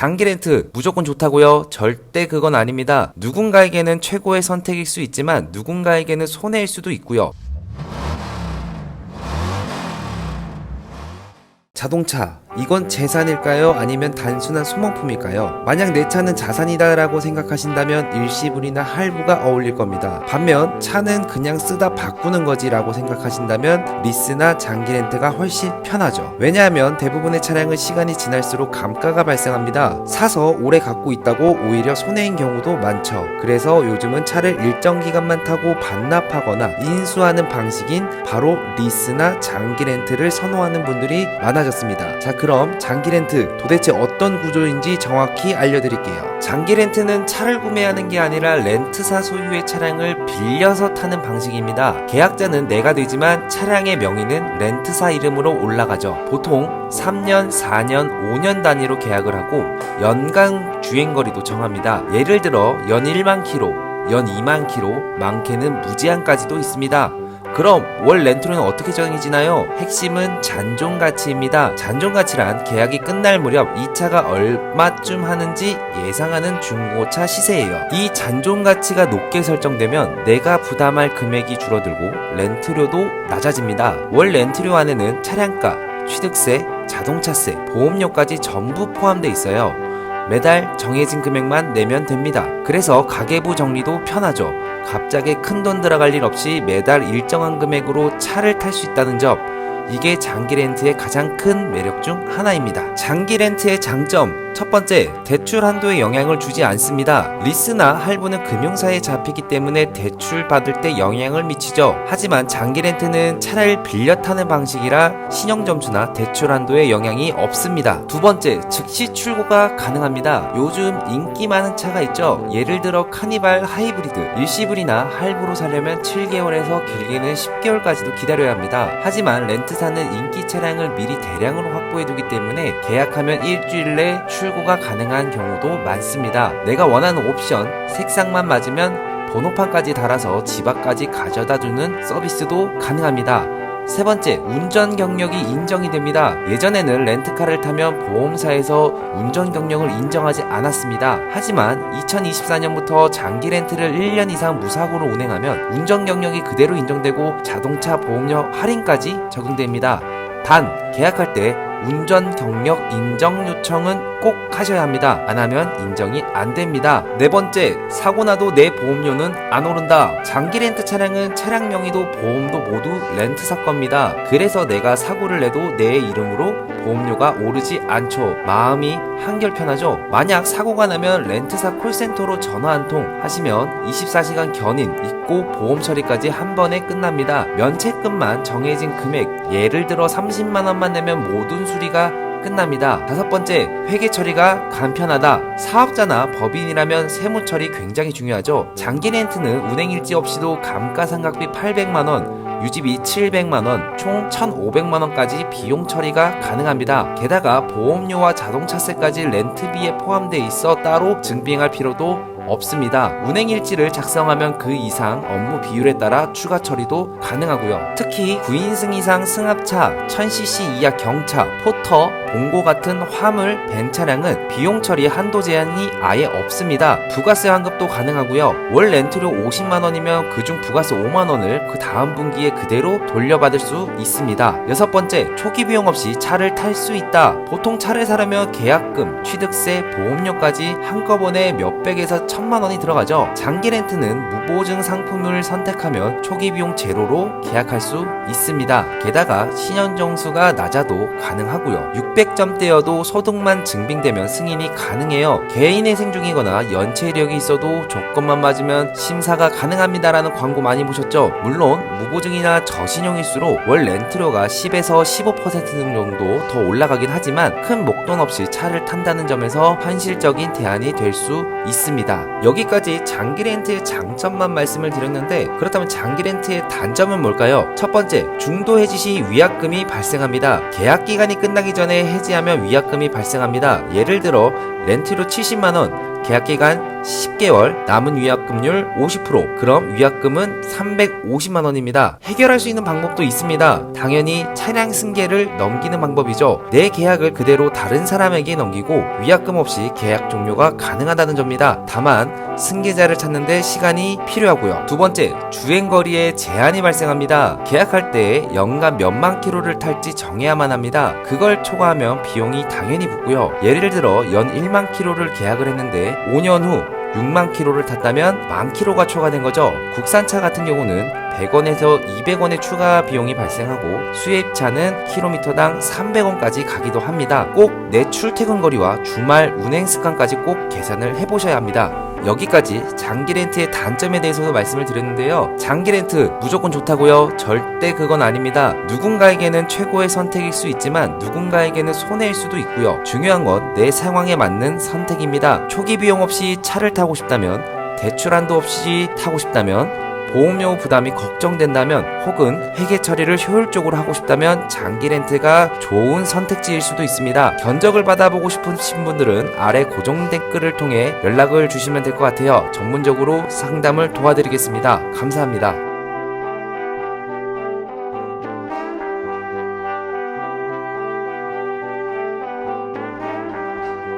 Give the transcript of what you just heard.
장기 렌트 무조건 좋다고요? 절대 그건 아닙니다. 누군가에게는 최고의 선택일 수 있지만 누군가에게는 손해일 수도 있고요. 자동차, 이건 재산일까요? 아니면 단순한 소모품일까요? 만약 내 차는 자산이다 라고 생각하신다면 일시불이나 할부가 어울릴 겁니다. 반면 차는 그냥 쓰다 바꾸는 거지 라고 생각하신다면 리스나 장기 렌트가 훨씬 편하죠. 왜냐하면 대부분의 차량은 시간이 지날수록 감가가 발생합니다. 사서 오래 갖고 있다고 오히려 손해인 경우도 많죠. 그래서 요즘은 차를 일정 기간만 타고 반납하거나 인수하는 방식인 바로 리스나 장기 렌트를 선호하는 분들이 많아졌습니다. 자, 그럼 장기 렌트 도대체 어떤 구조인지 정확히 알려드릴게요. 장기 렌트는 차를 구매하는 게 아니라 렌트사 소유의 차량을 빌려서 타는 방식입니다. 계약자는 내가 되지만 차량의 명의는 렌트사 이름으로 올라가죠. 보통 3년, 4년, 5년 단위로 계약을 하고 연간 주행거리도 정합니다. 예를 들어 연 1만 킬로, 연 2만 킬로, 많게는 무제한까지도 있습니다. 그럼 월 렌트료는 어떻게 정해지나요? 핵심은 잔존가치입니다. 잔존가치란 계약이 끝날 무렵 이 차가 얼마쯤 하는지 예상하는 중고차 시세예요. 이 잔존가치가 높게 설정되면 내가 부담할 금액이 줄어들고 렌트료도 낮아집니다. 월 렌트료 안에는 차량가, 취득세, 자동차세, 보험료까지 전부 포함되어 있어요. 매달 정해진 금액만 내면 됩니다. 그래서 가계부 정리도 편하죠. 갑자기 큰돈 들어갈 일 없이 매달 일정한 금액으로 차를 탈 수 있다는 점, 이게 장기 렌트의 가장 큰 매력 중 하나입니다. 장기 렌트의 장점, 첫 번째, 대출 한도에 영향을 주지 않습니다. 리스나 할부는 금융사에 잡히기 때문에 대출 받을 때 영향을 미치죠. 하지만 장기 렌트는 차를 빌려 타는 방식이라 신용점수나 대출 한도에 영향이 없습니다. 두 번째, 즉시 출고가 가능합니다. 요즘 인기 많은 차가 있죠. 예를 들어 카니발 하이브리드, 일시불이나 할부로 사려면 7개월에서 길게는 10개월까지도 기다려야 합니다. 하지만 렌트사는 인기 차량을 미리 대량으로 확보해두기 때문에 계약하면 일주일 내 출고가 가능한 경우도 많습니다. 내가 원하는 옵션, 색상만 맞으면 번호판까지 달아서 집 앞까지 가져다주는 서비스도 가능합니다. 세 번째, 운전 경력이 인정이 됩니다. 예전에는 렌트카를 타면 보험사에서 운전 경력을 인정하지 않았습니다. 하지만 2024년부터 장기 렌트를 1년 이상 무사고로 운행하면 운전 경력이 그대로 인정되고 자동차 보험료 할인까지 적용됩니다. 단, 계약할 때 운전 경력 인정 요청은 꼭 하셔야 합니다. 안 하면 인정이 안 됩니다. 네 번째, 사고 나도 내 보험료는 안 오른다. 장기 렌트 차량은 차량 명의도 보험도 모두 렌트사 겁니다. 그래서 내가 사고를 내도 내 이름으로 보험료가 오르지 않죠. 마음이 한결 편하죠. 만약 사고가 나면 렌트사 콜센터로 전화 한 통 하시면 24시간 견인 있고 보험 처리까지 한 번에 끝납니다. 면책금만 정해진 금액, 예를 들어 30만 원만 내면 모든 수리가 끝납니다. 다섯 번째, 회계 처리가 간편하다. 사업자나 법인이라면 세무 처리 굉장히 중요하죠. 장기 렌트는 운행 일지 없이도 감가상각비 800만원, 유지비 700만원, 총 1,500만원까지 비용 처리가 가능합니다. 게다가 보험료와 자동차세까지 렌트비에 포함되어 있어 따로 증빙할 필요도 없습니다. 운행 일지를 작성하면 그 이상 업무 비율에 따라 추가 처리도 가능하고요. 특히 9인승 이상 승합차, 1000cc 이하 경차, 포터, 봉고 같은 화물, 벤 차량은 비용 처리 한도 제한이 아예 없습니다. 부가세 환급도 가능하고요. 월 렌트료 50만원이면 그중 부가세 5만원을 그 다음 분기에 그대로 돌려받을 수 있습니다. 여섯 번째, 초기 비용 없이 차를 탈 수 있다. 보통 차를 사려면 계약금, 취득세, 보험료까지 한꺼번에 몇백에서 1000만원이 들어가죠. 장기 렌트는 무보증 상품을 선택하면 초기 비용 제로로 계약할 수 있습니다. 게다가 신현정수가 낮아도 가능하고요. 600점대여도 소득만 증빙되면 승인이 가능해요. 개인회생 중이거나 연체 이력이 있어도 조건만 맞으면 심사가 가능합니다라는 광고 많이 보셨죠? 물론 무보증이나 저신용일수록 월 렌트료가 10에서 15% 정도 더 올라가긴 하지만 큰 목돈 없이 차를 탄다는 점에서 현실적인 대안이 될 수 있습니다. 여기까지 장기 렌트의 장점만 말씀을 드렸는데, 그렇다면 장기 렌트의 단점은 뭘까요? 첫 번째, 중도 해지 시 위약금이 발생합니다. 계약 기간이 끝나기 전에 해지하면 위약금이 발생합니다. 예를 들어 렌트료 70만원, 계약 기간 10개월, 남은 위약금률 50%, 그럼 위약금은 350만원입니다. 해결할 수 있는 방법도 있습니다. 당연히 차량 승계를 넘기는 방법이죠. 내 계약을 그대로 다른 사람에게 넘기고 위약금 없이 계약 종료가 가능하다는 점입니다. 다만 승계자를 찾는데 시간이 필요하고요. 두 번째, 주행거리에 제한이 발생합니다. 계약할 때 연간 몇만 킬로를 탈지 정해야만 합니다. 그걸 초과하면 비용이 당연히 붙고요. 예를 들어 연 1만 킬로를 계약을 했는데 5년 후 6만 킬로를 탔다면 1만 킬로가 초과된 거죠. 국산차 같은 경우는 100원에서 200원의 추가 비용이 발생하고 수입차는 킬로미터당 300원까지 가기도 합니다. 꼭 내 출퇴근 거리와 주말 운행 습관까지 꼭 계산을 해보셔야 합니다. 여기까지 장기 렌트의 단점에 대해서도 말씀을 드렸는데요. 장기 렌트 무조건 좋다고요? 절대 그건 아닙니다. 누군가에게는 최고의 선택일 수 있지만 누군가에게는 손해일 수도 있고요. 중요한 건 내 상황에 맞는 선택입니다. 초기 비용 없이 차를 타고 싶다면, 대출 한도 없이 타고 싶다면, 보험료 부담이 걱정된다면, 혹은 회계 처리를 효율적으로 하고 싶다면 장기 렌트가 좋은 선택지일 수도 있습니다. 견적을 받아보고 싶으신 분들은 아래 고정 댓글을 통해 연락을 주시면 될 것 같아요. 전문적으로 상담을 도와드리겠습니다. 감사합니다.